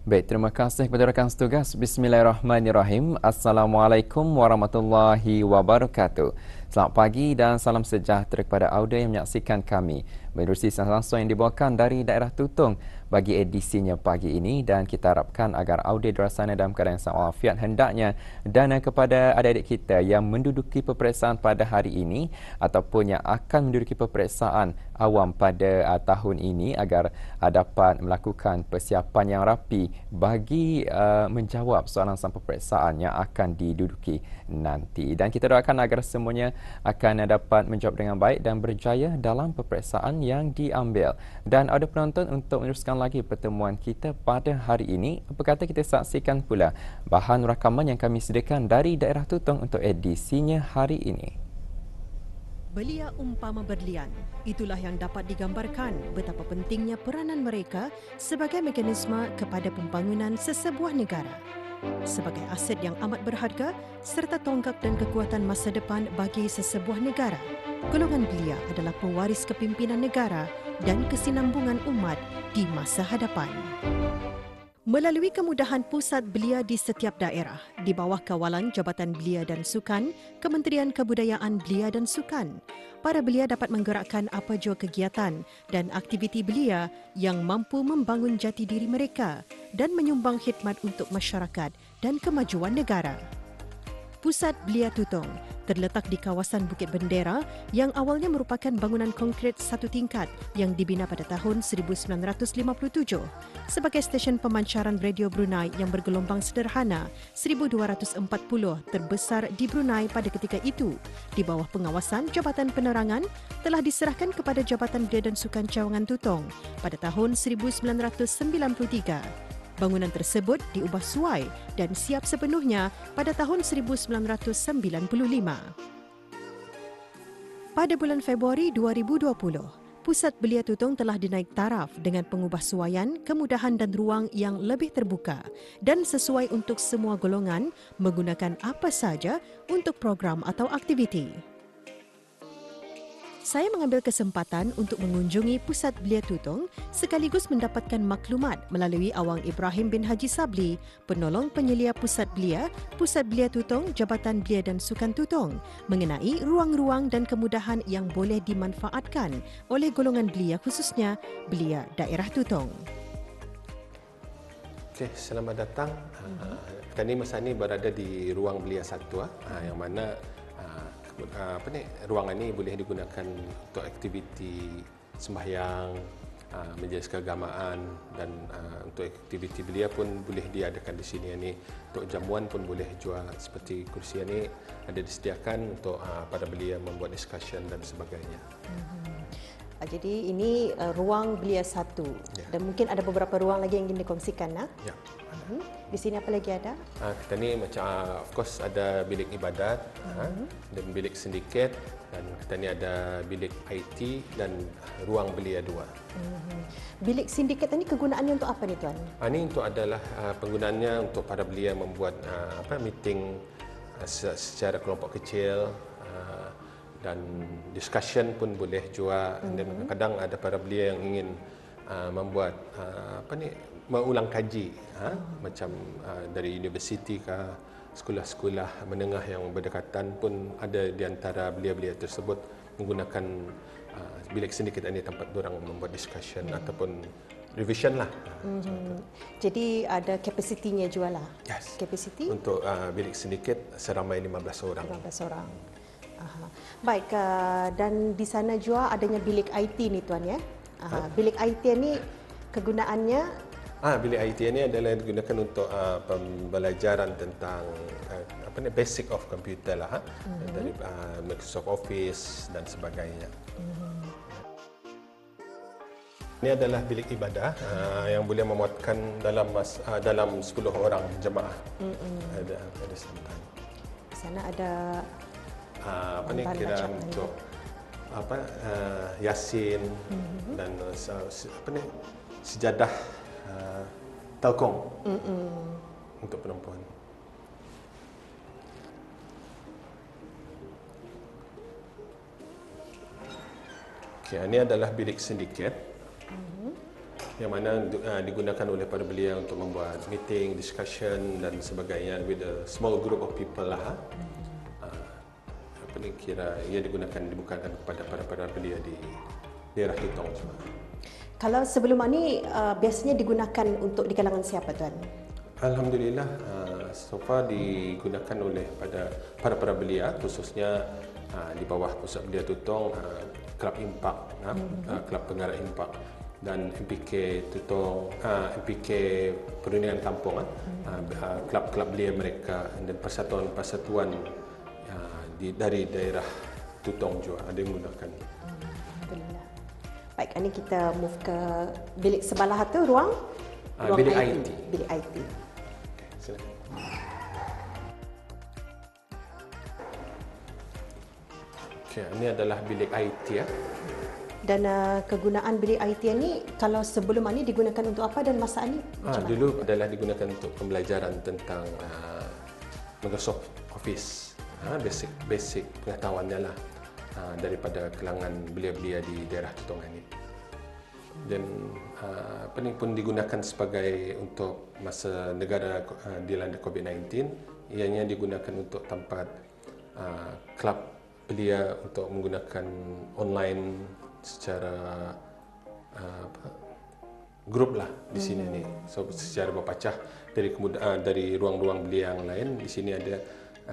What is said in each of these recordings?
Baik, terima kasih kepada rakan setugas. Bismillahirrahmanirrahim. Assalamualaikum warahmatullahi wabarakatuh. Selamat pagi dan salam sejahtera kepada audio yang menyaksikan kami menerusi siaran langsung yang dibawakan dari daerah Tutong bagi edisinya pagi ini, dan kita harapkan agar audio di luar sana dalam keadaan yang walafiat hendaknya, dan kepada adik-adik kita yang menduduki peperiksaan pada hari ini ataupun yang akan menduduki peperiksaan awam pada tahun ini agar dapat melakukan persiapan yang rapi bagi menjawab soalan-soalan peperiksaan yang akan diduduki nanti. Dan kita doakan agar semuanya akan dapat menjawab dengan baik dan berjaya dalam peperiksaan yang diambil. Dan ada penonton untuk meneruskan lagi pertemuan kita pada hari ini. Apa kata kita saksikan pula bahan rakaman yang kami sediakan dari daerah Tutong untuk edisinya hari ini. Belia umpama berlian, itulah yang dapat digambarkan betapa pentingnya peranan mereka sebagai mekanisme kepada pembangunan sesebuah negara. Sebagai aset yang amat berharga serta tonggak dan kekuatan masa depan bagi sesebuah negara, golongan belia adalah pewaris kepimpinan negara dan kesinambungan umat di masa hadapan. Melalui kemudahan pusat belia di setiap daerah, di bawah kawalan Jabatan Belia dan Sukan, Kementerian Kebudayaan Belia dan Sukan, para belia dapat menggerakkan apa jua kegiatan dan aktiviti belia yang mampu membangun jati diri mereka dan menyumbang khidmat untuk masyarakat dan kemajuan negara. Pusat Belia Tutong terletak di kawasan Bukit Bendera yang awalnya merupakan bangunan konkrit satu tingkat yang dibina pada tahun 1957 sebagai stesen pemancaran radio Brunei yang bergelombang sederhana 1240 terbesar di Brunei pada ketika itu, di bawah pengawasan Jabatan Penerangan, telah diserahkan kepada Jabatan Belia dan Sukan Cawangan Tutong pada tahun 1993. Bangunan tersebut diubah suai dan siap sepenuhnya pada tahun 1995. Pada bulan Februari 2020, Pusat Belia Tutong telah dinaik taraf dengan pengubah suaian, kemudahan dan ruang yang lebih terbuka dan sesuai untuk semua golongan menggunakan apa saja untuk program atau aktiviti. Saya mengambil kesempatan untuk mengunjungi Pusat Belia Tutong sekaligus mendapatkan maklumat melalui Awang Ibrahim bin Haji Sabli, penolong penyelia Pusat Belia Tutong, Jabatan Belia dan Sukan Tutong, mengenai ruang-ruang dan kemudahan yang boleh dimanfaatkan oleh golongan belia, khususnya belia daerah Tutong. Okey, selamat datang. Kami masa ini berada di ruang belia 1, yang mana ruangan ini boleh digunakan untuk aktiviti sembahyang, majlis keagamaan, dan untuk aktiviti belia pun boleh diadakan di sini. Ini untuk jamuan pun boleh jual, seperti kursi ini ada disediakan untuk para belia membuat discussion dan sebagainya. Jadi ini ruang belia 1, dan mungkin ada beberapa ruang lagi yang ingin dikongsikan. Ya. Di sini apa lagi ada? Kita ni macam of course ada bilik ibadat, dan bilik sindiket, dan kita ni ada bilik IT dan ruang belia 2. Bilik sindiket ini kegunaannya untuk apa ni tuan? Ini untuk adalah penggunaannya untuk para belia membuat meeting secara kelompok kecil, dan discussion pun boleh juga. Dan kadang ada para belia yang ingin membuat mengulang kaji, macam dari universiti ke sekolah-sekolah menengah yang berdekatan pun ada di antara belia-belia tersebut menggunakan bilik sindiket ini tempat diorang membuat discussion ataupun revision lah. Jadi ada kapasitinya juga lah. Yes. Kapasiti untuk bilik sindiket seramai 15 orang. 15 orang. Baik, dan di sana juga adanya bilik IT ni tuan ya. Bilik IT ni kegunaannya bilik IT ini adalah digunakan untuk pembelajaran tentang basic of computer lah, dari Microsoft Office dan sebagainya. Ini adalah bilik ibadah yang boleh memuatkan dalam 10 orang jemaah. Ada sebentar. Di sana ada kira untuk Yasin dan sejadah Telkom untuk perempuan. Okey, ini adalah bilik sindiket. yang mana digunakan oleh para belia untuk membuat meeting, discussion dan sebagainya with a small group of people lah. Apa ni kira ia dibukakan kepada para belia di daerah Tutong semua. Kalau sebelum ini biasanya digunakan untuk di kalangan siapa tuan? Alhamdulillah, so far digunakan oleh para belia, khususnya di bawah Pusat Belia Tutong, Kelab Impak, Kelab Penggarap Impak dan MPK Tutong, MPK Perundingan Kampung, kelab-kelab belia mereka dan persatuan-persatuan dari daerah Tutong juga ada yang menggunakan. Alhamdulillah. Baik, ini kita move ke bilik sebelah tu, ruang bilik IT. Bilik IT. Okay, silakan. Okay, ini adalah bilik IT ya. Dan kegunaan bilik IT ni kalau sebelum ini digunakan untuk apa dan masa ini macam mana? Dulu adalah digunakan untuk pembelajaran tentang Microsoft Office, basic pengetahuannya lah daripada kalangan belia-belia di daerah Tutong ini. Dan ini pun digunakan sebagai untuk masa negara dilanda COVID-19, ianya digunakan untuk tempat kelab belia untuk menggunakan online secara grup lah di sini ni. So secara berpecah dari ruang-ruang belia yang lain, di sini ada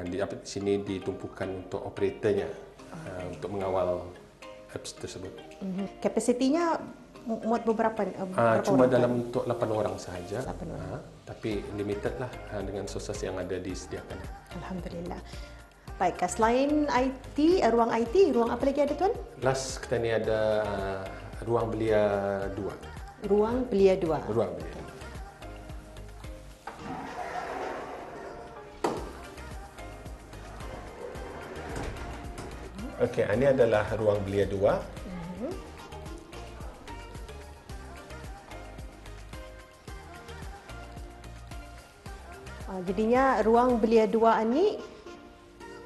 di sini ditumpukan untuk operatornya untuk mengawal apps tersebut. Kapasitinya muat berapa cuma orang? dalam untuk 8 orang sahaja. 8 orang. Tapi limited lah dengan sosas yang ada disediakan. Alhamdulillah. Baik, selain IT, ruang IT, ruang apa lagi ada tuan? Last kita ni ada ruang belia 2. Ruang belia 2. Ruang belia 2. Okey, ini adalah ruang belia 2. Jadinya ruang belia 2 ni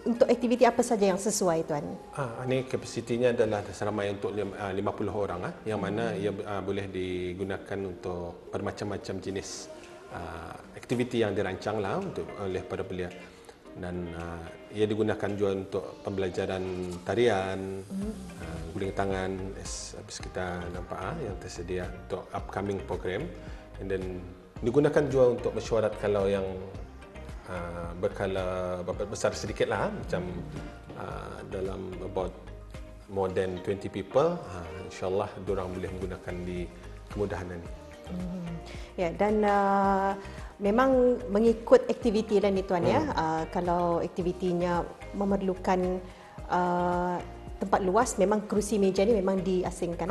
untuk aktiviti apa saja yang sesuai tuan? Ini kapasitinya adalah seramai untuk 50 orang yang mana ia boleh digunakan untuk bermacam-macam jenis aktiviti yang dirancang lah oleh para belia. Dan ia digunakan juga untuk pembelajaran tarian, guling tangan, habis kita nampak yang tersedia untuk upcoming program. And then digunakan juga untuk mesyuarat kalau yang berkala besar sedikit lah, macam dalam about more than 20 people, insyaAllah diorang boleh menggunakan di kemudahan ini. Ya, dan memang mengikut aktiviti lah ni tuan ya. Kalau aktivitinya memerlukan tempat luas, memang kerusi meja ni memang diasingkan.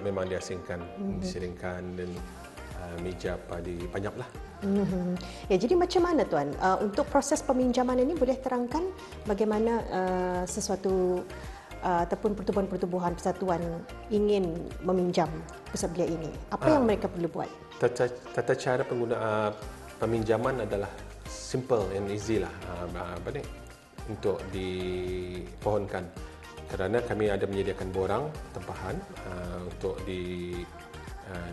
Memang diasingkan, diseringkan dan meja dipanjap lah. Ya, jadi macam mana tuan untuk proses peminjaman ini, boleh terangkan bagaimana sesuatu ataupun pertubuhan-pertubuhan persatuan ingin meminjam pusat belia ini, apa yang mereka perlu buat? Tata cara penggunaan peminjaman adalah simple and easy lah, untuk dipohonkan, kerana kami ada menyediakan borang tempahan untuk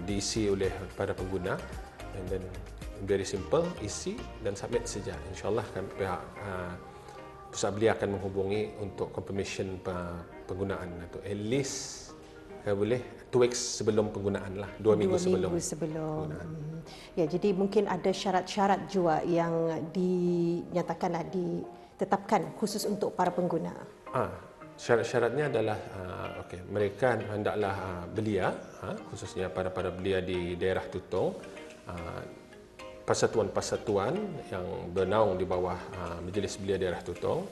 diisi oleh para pengguna, and then very simple, isi dan submit saja. InsyaAllah pihak pusat belia akan menghubungi untuk confirmation penggunaan atau at least kalau boleh 2 weeks sebelum penggunaan lah, 2 minggu sebelum. Ya, jadi mungkin ada syarat-syarat juga yang dinyatakanlah, ditetapkan khusus untuk para pengguna. Syarat-syaratnya adalah mereka hendaklah belia, khususnya para belia di daerah Tutong, persatuan-persatuan yang bernaung di bawah Majlis Belia Daerah Tutong,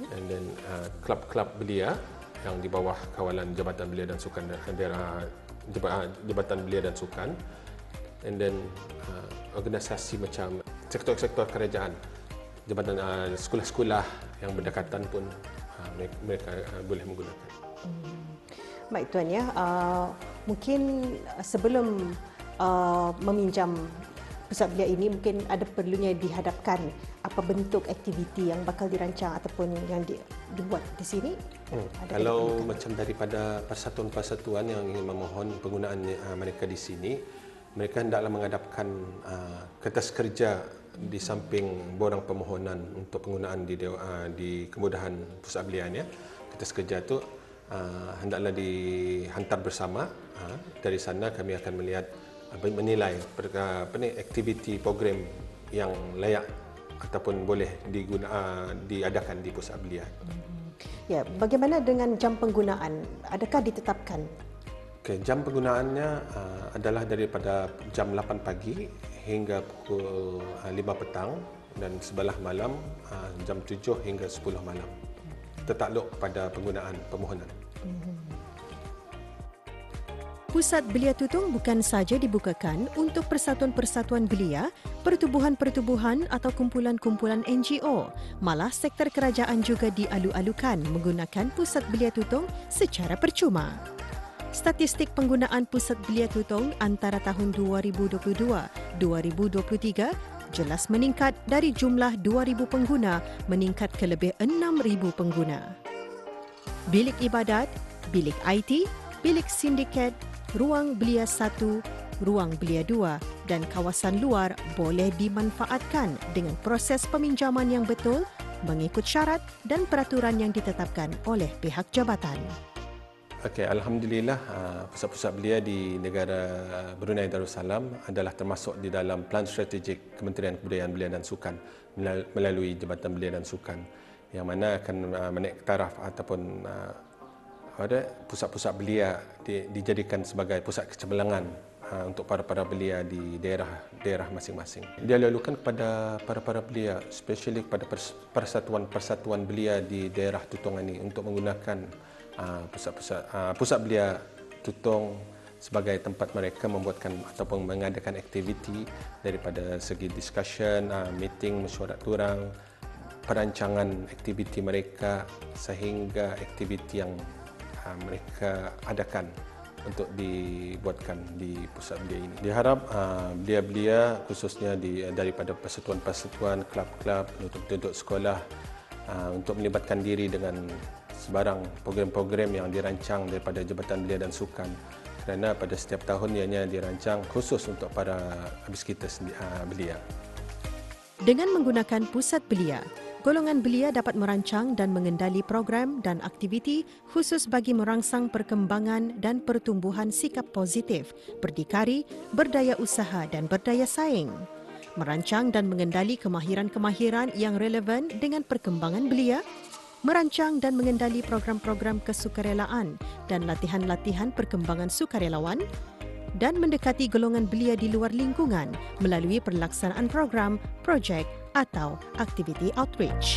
and then kelab-kelab belia yang di bawah kawalan Jabatan Belia dan Sukan daerah, Jabatan Belia dan Sukan, and then organisasi macam sektor-sektor kerajaan, jabatan sekolah-sekolah yang berdekatan pun mereka boleh menggunakan. Baik tuan ya, mungkin sebelum meminjam pusat belia ini, mungkin ada perlunya dihadapkan apa bentuk aktiviti yang bakal dirancang ataupun yang dibuat di sini. Kalau macam daripada persatuan-persatuan yang ingin memohon penggunaan mereka di sini, mereka hendaklah menghadapkan kertas kerja di samping borang permohonan untuk penggunaan di kemudahan pusat belian. Kertas kerja itu hendaklah dihantar bersama. Dari sana kami akan melihat menilai aktiviti program yang layak ataupun boleh diadakan di pusat belian. Ya, bagaimana dengan jam penggunaan? Adakah ditetapkan? Okay, jam penggunaannya adalah daripada jam 8 pagi hingga pukul 5 petang dan sebelah malam jam 7 hingga 10 malam. Tertakluk pada penggunaan permohonan. Pusat Belia Tutong bukan sahaja dibukakan untuk persatuan-persatuan belia, pertubuhan-pertubuhan atau kumpulan-kumpulan NGO. Malah sektor kerajaan juga dialu-alukan menggunakan Pusat Belia Tutong secara percuma. Statistik penggunaan Pusat Belia Tutong antara tahun 2022-2023 jelas meningkat dari jumlah 2,000 pengguna meningkat ke lebih 6,000 pengguna. Bilik ibadat, bilik IT, bilik sindiket, ruang belia 1, ruang belia 2 dan kawasan luar boleh dimanfaatkan dengan proses peminjaman yang betul mengikut syarat dan peraturan yang ditetapkan oleh pihak jabatan. Okey, alhamdulillah pusat-pusat belia di negara Brunei Darussalam adalah termasuk di dalam plan strategik Kementerian Kebudayaan Belia dan Sukan melalui Jabatan Belia dan Sukan yang mana akan menaik taraf ataupun pusat-pusat belia dijadikan sebagai pusat kecemerlangan untuk para belia di daerah masing-masing. Dia lalukan kepada para belia, especially kepada persatuan-persatuan belia di daerah Tutong ini untuk menggunakan pusat belia Tutong sebagai tempat mereka membuatkan ataupun mengadakan aktiviti daripada segi discussion, meeting, mesyuarat turang, perancangan aktiviti mereka sehingga aktiviti yang mereka adakan untuk dibuatkan di pusat belia ini. Diharap belia-belia khususnya daripada persatuan-persatuan, kelab-kelab, penduduk sekolah untuk melibatkan diri dengan sebarang program-program yang dirancang daripada Jabatan Belia dan Sukan kerana pada setiap tahun ianya dirancang khusus untuk para biskita belia. Dengan menggunakan pusat belia, golongan belia dapat merancang dan mengendali program dan aktiviti khusus bagi merangsang perkembangan dan pertumbuhan sikap positif, berdikari, berdaya usaha dan berdaya saing. Merancang dan mengendali kemahiran-kemahiran yang relevan dengan perkembangan belia, merancang dan mengendali program-program kesukarelaan dan latihan-latihan perkembangan sukarelawan, dan mendekati golongan belia di luar lingkungan melalui pelaksanaan program, projek atau aktiviti outreach.